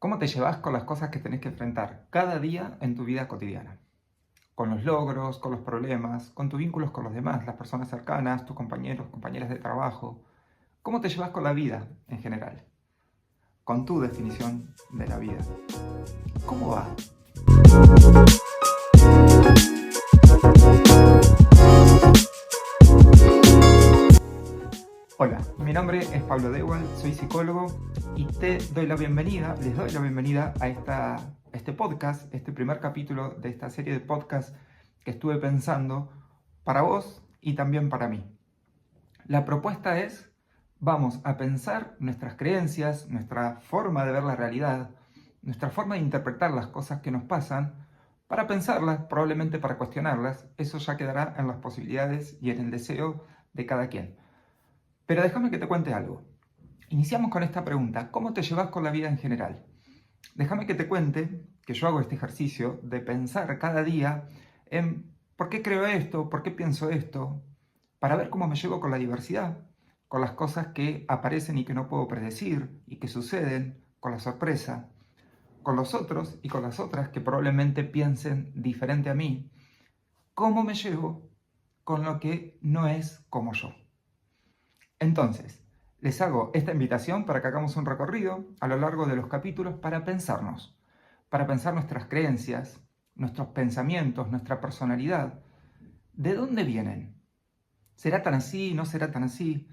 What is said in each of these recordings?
¿Cómo te llevas con las cosas que tenés que enfrentar cada día en tu vida cotidiana? Con los logros, con los problemas, con tus vínculos con los demás, las personas cercanas, tus compañeros, compañeras de trabajo. ¿Cómo te llevas con la vida en general? Con tu definición de la vida. ¿Cómo va? Hola, mi nombre es Pablo Dewald, soy psicólogo y les doy la bienvenida a este podcast, este primer capítulo de esta serie de podcasts que estuve pensando para vos y también para mí. La propuesta es, vamos a pensar nuestras creencias, nuestra forma de ver la realidad, nuestra forma de interpretar las cosas que nos pasan, para pensarlas, probablemente para cuestionarlas. Eso ya quedará en las posibilidades y en el deseo de cada quien. Pero déjame que te cuente algo. Iniciamos con esta pregunta: ¿cómo te llevas con la vida en general? Déjame que te cuente que yo hago este ejercicio de pensar cada día en por qué creo esto, por qué pienso esto, para ver cómo me llevo con la diversidad, con las cosas que aparecen y que no puedo predecir y que suceden, con la sorpresa, con los otros y con las otras que probablemente piensen diferente a mí. ¿Cómo me llevo con lo que no es como yo? Entonces, les hago esta invitación para que hagamos un recorrido a lo largo de los capítulos para pensarnos, para pensar nuestras creencias, nuestros pensamientos, nuestra personalidad. ¿De dónde vienen? ¿Será tan así? ¿No será tan así?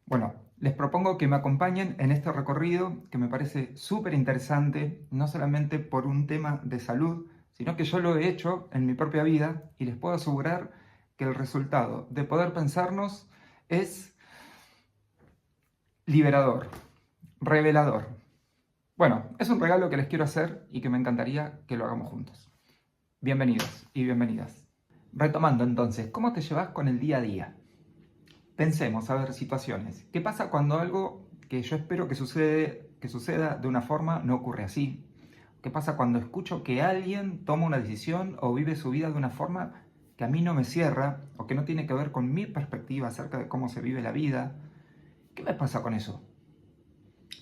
Bueno, les propongo que me acompañen en este recorrido que me parece súper interesante, no solamente por un tema de salud, sino que yo lo he hecho en mi propia vida y les puedo asegurar que el resultado de poder pensarnos es liberador, revelador. Bueno, es un regalo que les quiero hacer y que me encantaría que lo hagamos juntos. Bienvenidos y bienvenidas. Retomando entonces, ¿cómo te llevas con el día a día? Pensemos, a ver, situaciones. ¿Qué pasa cuando algo que yo espero que suceda de una forma no ocurre así? ¿Qué pasa cuando escucho que alguien toma una decisión o vive su vida de una forma que a mí no me cierra o que no tiene que ver con mi perspectiva acerca de cómo se vive la vida? ¿Qué me pasa con eso?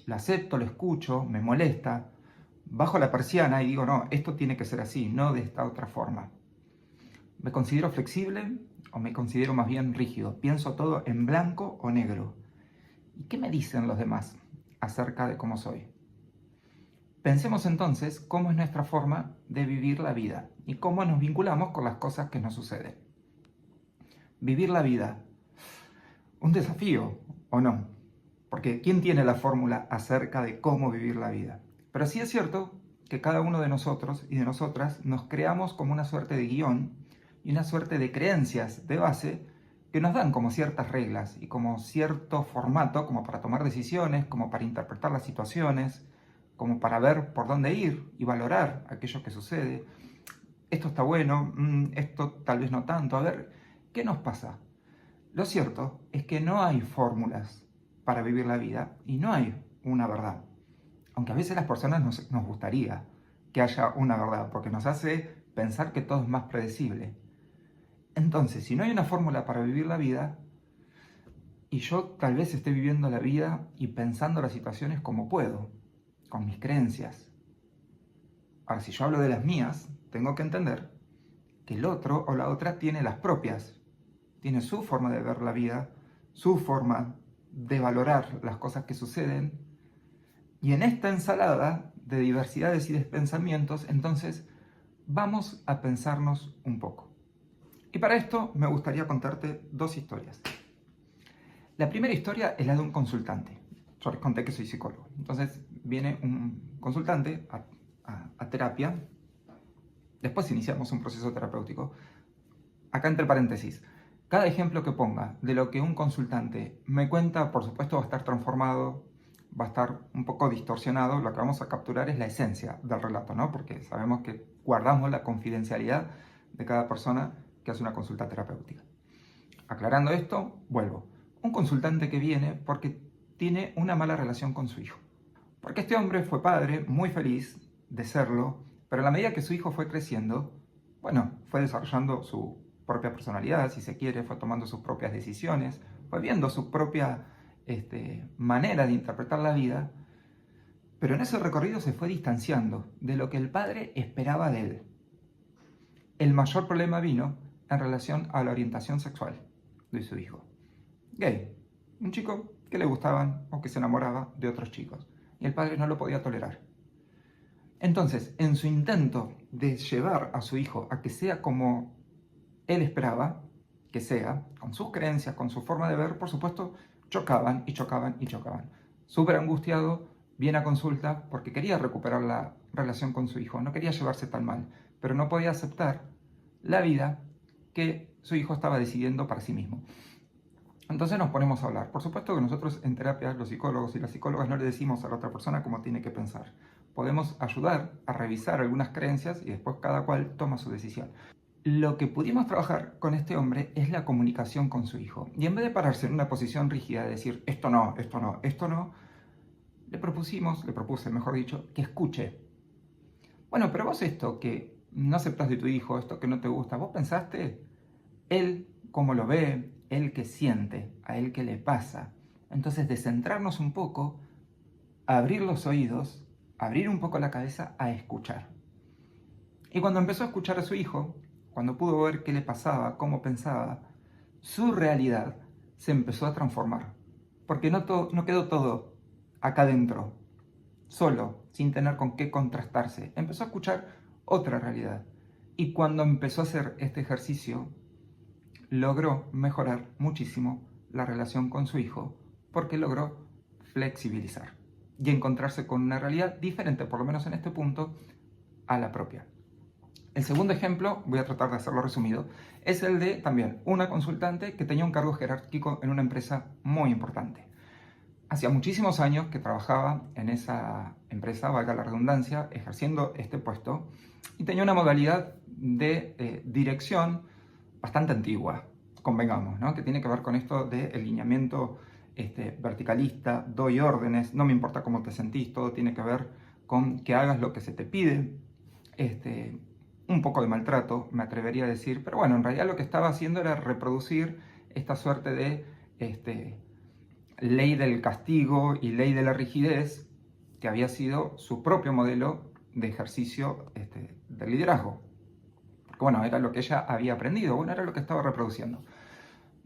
Lo acepto, lo escucho, me molesta, bajo la persiana y digo, no, esto tiene que ser así, no de esta otra forma. ¿Me considero flexible o me considero más bien rígido? ¿Pienso todo en blanco o negro? ¿Y qué me dicen los demás acerca de cómo soy? Pensemos entonces cómo es nuestra forma de vivir la vida y cómo nos vinculamos con las cosas que nos suceden. Vivir la vida, ¿un desafío o no? Porque ¿quién tiene la fórmula acerca de cómo vivir la vida? Pero sí es cierto que cada uno de nosotros y de nosotras nos creamos como una suerte de guión y una suerte de creencias de base que nos dan como ciertas reglas y como cierto formato como para tomar decisiones, como para interpretar las situaciones, como para ver por dónde ir y valorar aquello que sucede. Esto está bueno, esto tal vez no tanto. A ver, ¿qué nos pasa? Lo cierto es que no hay fórmulas para vivir la vida y no hay una verdad. Aunque a veces las personas nos gustaría que haya una verdad, porque nos hace pensar que todo es más predecible. Entonces, si no hay una fórmula para vivir la vida, y yo tal vez esté viviendo la vida y pensando las situaciones como puedo, con mis creencias. Ahora, si yo hablo de las mías, tengo que entender que el otro o la otra tiene las propias, tiene su forma de ver la vida, su forma de valorar las cosas que suceden. Y en esta ensalada de diversidades y de pensamientos, entonces, vamos a pensarnos un poco. Y para esto me gustaría contarte dos historias. La primera historia es la de un consultante. Yo les conté que soy psicólogo. Entonces viene un consultante a terapia. Después iniciamos un proceso terapéutico. Acá entre paréntesis, cada ejemplo que ponga de lo que un consultante me cuenta, por supuesto, va a estar transformado, va a estar un poco distorsionado. Lo que vamos a capturar es la esencia del relato, ¿no? Porque sabemos que guardamos la confidencialidad de cada persona que hace una consulta terapéutica. Aclarando esto, vuelvo. Un consultante que viene porque tiene una mala relación con su hijo. Porque este hombre fue padre, muy feliz de serlo, pero a la medida que su hijo fue creciendo, bueno, fue desarrollando su propia personalidad, si se quiere, fue tomando sus propias decisiones, fue viendo su propia manera de interpretar la vida, Pero en ese recorrido se fue distanciando de lo que el padre esperaba de él. El mayor problema vino en relación a la orientación sexual de su hijo. Gay, un chico que le gustaban o que se enamoraba de otros chicos. Y el padre no lo podía tolerar. Entonces, en su intento de llevar a su hijo a que sea como él esperaba que sea, con sus creencias, con su forma de ver, por supuesto, chocaban y chocaban y chocaban. Súper angustiado, viene a consulta porque quería recuperar la relación con su hijo, no quería llevarse tan mal, pero no podía aceptar la vida que su hijo estaba decidiendo para sí mismo. Entonces nos ponemos a hablar. Por supuesto que nosotros en terapia, los psicólogos y las psicólogas, no le decimos a la otra persona cómo tiene que pensar. Podemos ayudar a revisar algunas creencias y después cada cual toma su decisión. Lo que pudimos trabajar con este hombre es la comunicación con su hijo. Y en vez de pararse en una posición rígida de decir esto no, esto no, esto no, le propuse, mejor dicho, que escuche. Bueno, pero vos esto que no aceptás de tu hijo, esto que no te gusta, ¿vos pensaste? Él cómo lo ve, él qué siente, a él qué le pasa. Entonces, descentrarnos un poco, abrir los oídos, abrir un poco la cabeza a escuchar. Y cuando empezó a escuchar a su hijo, cuando pudo ver qué le pasaba, cómo pensaba, su realidad se empezó a transformar. Porque no quedó todo acá dentro, solo, sin tener con qué contrastarse. Empezó a escuchar otra realidad. Y cuando empezó a hacer este ejercicio, logró mejorar muchísimo la relación con su hijo, porque logró flexibilizar y encontrarse con una realidad diferente, por lo menos en este punto, a la propia. El segundo ejemplo, voy a tratar de hacerlo resumido, es el de también una consultante que tenía un cargo jerárquico en una empresa muy importante. Hacía muchísimos años que trabajaba en esa empresa, valga la redundancia, ejerciendo este puesto, y tenía una modalidad de dirección bastante antigua, convengamos, ¿no? Que tiene que ver con esto de lineamiento verticalista, doy órdenes, no me importa cómo te sentís, todo tiene que ver con que hagas lo que se te pide, un poco de maltrato, me atrevería a decir, pero bueno, en realidad lo que estaba haciendo era reproducir esta suerte de ley del castigo y ley de la rigidez que había sido su propio modelo de ejercicio del liderazgo. Porque bueno, era lo que ella había aprendido, bueno, era lo que estaba reproduciendo.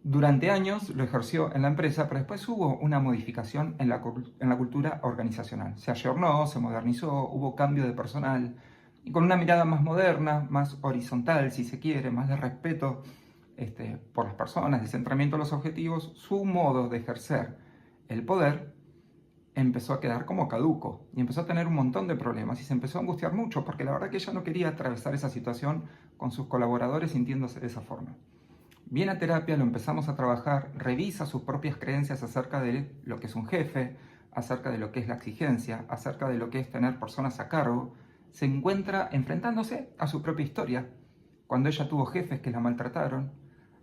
Durante años lo ejerció en la empresa, pero después hubo una modificación en la cultura organizacional. Se ayornó, se modernizó, hubo cambio de personal, y con una mirada más moderna, más horizontal, si se quiere, más de respeto por las personas, de centramiento en los objetivos, su modo de ejercer el poder empezó a quedar como caduco y empezó a tener un montón de problemas y se empezó a angustiar mucho porque la verdad que ella no quería atravesar esa situación con sus colaboradores sintiéndose de esa forma. Viene a terapia, lo empezamos a trabajar, revisa sus propias creencias acerca de lo que es un jefe, acerca de lo que es la exigencia, acerca de lo que es tener personas a cargo, se encuentra enfrentándose a su propia historia. Cuando ella tuvo jefes que la maltrataron,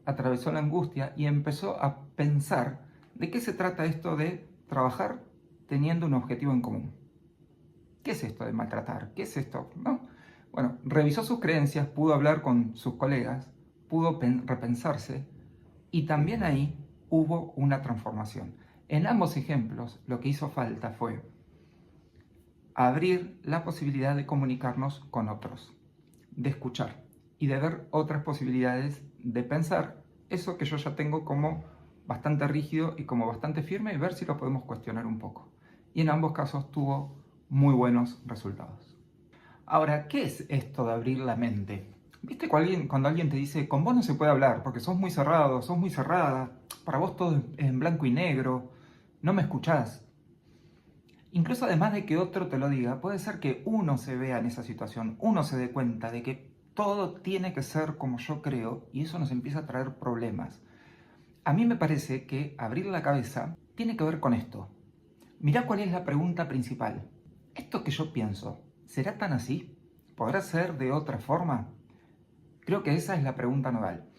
atravesó la angustia y empezó a pensar de qué se trata esto de trabajar teniendo un objetivo en común. ¿Qué es esto de maltratar? ¿Qué es esto? ¿No? Bueno, revisó sus creencias, pudo hablar con sus colegas, pudo repensarse y también ahí hubo una transformación. En ambos ejemplos lo que hizo falta fue abrir la posibilidad de comunicarnos con otros, de escuchar y de ver otras posibilidades de pensar eso que yo ya tengo como bastante rígido y como bastante firme y ver si lo podemos cuestionar un poco. Y en ambos casos tuvo muy buenos resultados. Ahora, ¿qué es esto de abrir la mente? ¿Viste cuando alguien te dice, con vos no se puede hablar porque sos muy cerrado, sos muy cerrada, para vos todo es en blanco y negro, no me escuchás? Incluso además de que otro te lo diga, puede ser que uno se vea en esa situación, uno se dé cuenta de que todo tiene que ser como yo creo y eso nos empieza a traer problemas. A mí me parece que abrir la cabeza tiene que ver con esto. Mirá cuál es la pregunta principal. ¿Esto que yo pienso, será tan así? ¿Podrá ser de otra forma? Creo que esa es la pregunta nodal.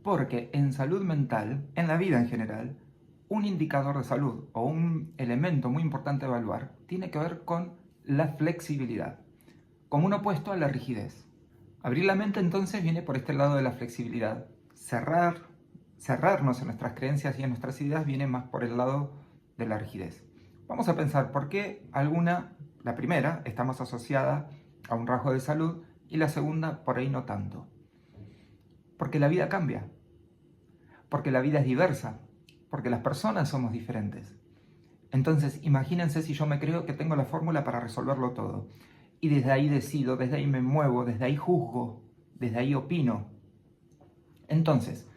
Porque en salud mental, en la vida en general, un indicador de salud o un elemento muy importante a evaluar tiene que ver con la flexibilidad, como un opuesto a la rigidez. Abrir la mente entonces viene por este lado de la flexibilidad. Cerrarnos en nuestras creencias y en nuestras ideas viene más por el lado de la rigidez. Vamos a pensar por qué la primera, está más asociada a un rasgo de salud y la segunda por ahí no tanto. Porque la vida cambia, porque la vida es diversa, porque las personas somos diferentes. Entonces, imagínense si yo me creo que tengo la fórmula para resolverlo todo. Y desde ahí decido, desde ahí me muevo, desde ahí juzgo, desde ahí opino. Entonces,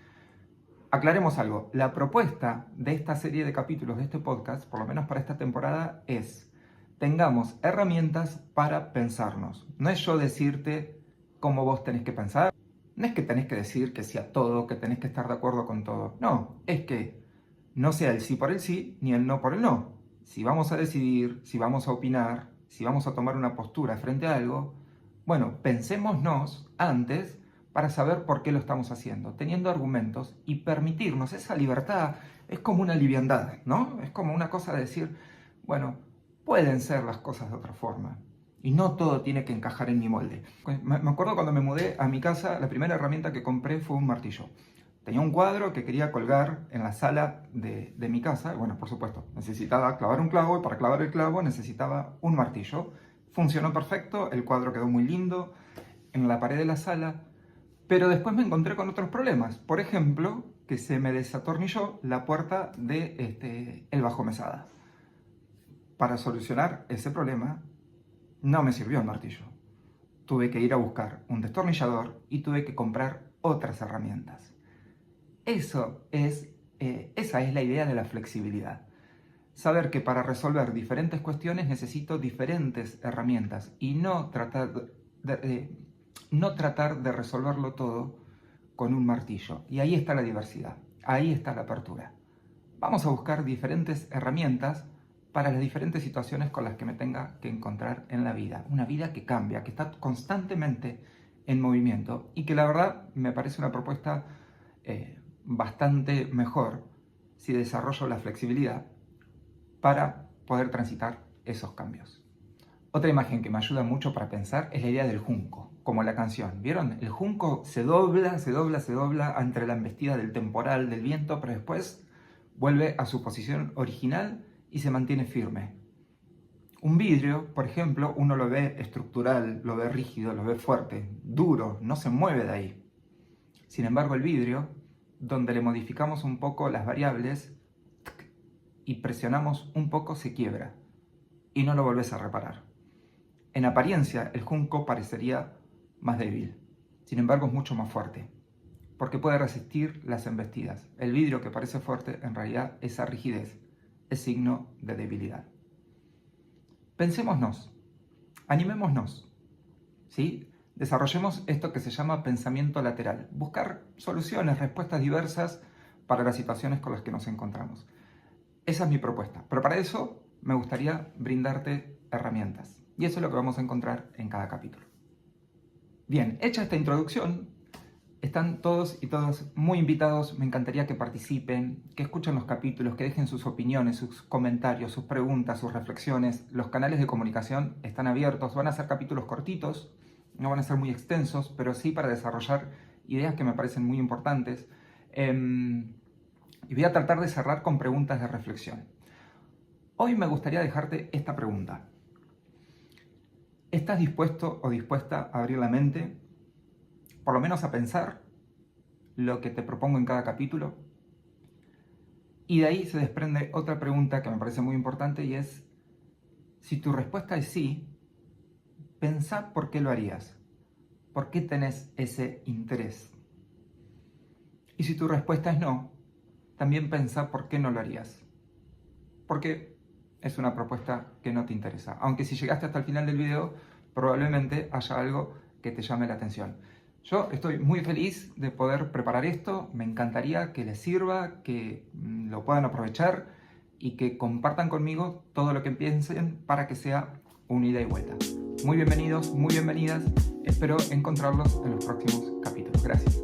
aclaremos algo. La propuesta de esta serie de capítulos de este podcast, por lo menos para esta temporada, es: tengamos herramientas para pensarnos. No es yo decirte cómo vos tenés que pensar. No es que tenés que decir que sí a todo, que tenés que estar de acuerdo con todo. No, es que no sea el sí por el sí, ni el no por el no. Si vamos a decidir, si vamos a opinar, si vamos a tomar una postura frente a algo, bueno, pensémonos antes para saber por qué lo estamos haciendo, teniendo argumentos y permitirnos esa libertad. Es como una liviandad, ¿no? Es como una cosa de decir, bueno, pueden ser las cosas de otra forma. Y no todo tiene que encajar en mi molde. Me acuerdo cuando me mudé a mi casa, la primera herramienta que compré fue un martillo. Tenía un cuadro que quería colgar en la sala de mi casa. Bueno, por supuesto, necesitaba clavar un clavo y para clavar el clavo necesitaba un martillo. Funcionó perfecto, el cuadro quedó muy lindo en la pared de la sala, pero después me encontré con otros problemas. Por ejemplo, que se me desatornilló la puerta de el bajo mesada. Para solucionar ese problema, no me sirvió el martillo. Tuve que ir a buscar un destornillador y tuve que comprar otras herramientas. Esa es la idea de la flexibilidad. Saber que para resolver diferentes cuestiones necesito diferentes herramientas y no tratar de resolverlo todo con un martillo. Y ahí está la diversidad, ahí está la apertura. Vamos a buscar diferentes herramientas para las diferentes situaciones con las que me tenga que encontrar en la vida. Una vida que cambia, que está constantemente en movimiento y que la verdad me parece una propuesta bastante mejor si desarrollo la flexibilidad para poder transitar esos cambios. Otra imagen que me ayuda mucho para pensar es la idea del junco, como la canción. ¿Vieron? El junco se dobla entre la embestida del temporal, del viento, pero después vuelve a su posición original y se mantiene firme. Un vidrio, por ejemplo, uno lo ve estructural, lo ve rígido, lo ve fuerte, duro, no se mueve de ahí. Sin embargo, el vidrio, donde le modificamos un poco las variables y presionamos un poco, se quiebra y no lo volvés a reparar. En apariencia, el junco parecería más débil, sin embargo es mucho más fuerte, porque puede resistir las embestidas. El vidrio, que parece fuerte, en realidad esa rigidez es signo de debilidad. Pensémonos, animémonos, ¿sí? Desarrollemos esto que se llama pensamiento lateral, buscar soluciones, respuestas diversas para las situaciones con las que nos encontramos. Esa es mi propuesta, pero para eso me gustaría brindarte herramientas. Y eso es lo que vamos a encontrar en cada capítulo. Bien, hecha esta introducción, están todos y todas muy invitados. Me encantaría que participen, que escuchen los capítulos, que dejen sus opiniones, sus comentarios, sus preguntas, sus reflexiones. Los canales de comunicación están abiertos. Van a ser capítulos cortitos, no van a ser muy extensos, pero sí para desarrollar ideas que me parecen muy importantes. Y voy a tratar de cerrar con preguntas de reflexión. Hoy me gustaría dejarte esta pregunta. ¿Estás dispuesto o dispuesta a abrir la mente, por lo menos a pensar lo que te propongo en cada capítulo? Y de ahí se desprende otra pregunta que me parece muy importante y es, si tu respuesta es sí, pensá por qué lo harías, por qué tenés ese interés. Y si tu respuesta es no, también pensá por qué no lo harías, porque es una propuesta que no te interesa. Aunque si llegaste hasta el final del video, probablemente haya algo que te llame la atención. Yo estoy muy feliz de poder preparar esto, me encantaría que les sirva, que lo puedan aprovechar y que compartan conmigo todo lo que piensen para que sea una ida y vuelta. Muy bienvenidos, muy bienvenidas, espero encontrarlos en los próximos capítulos. Gracias.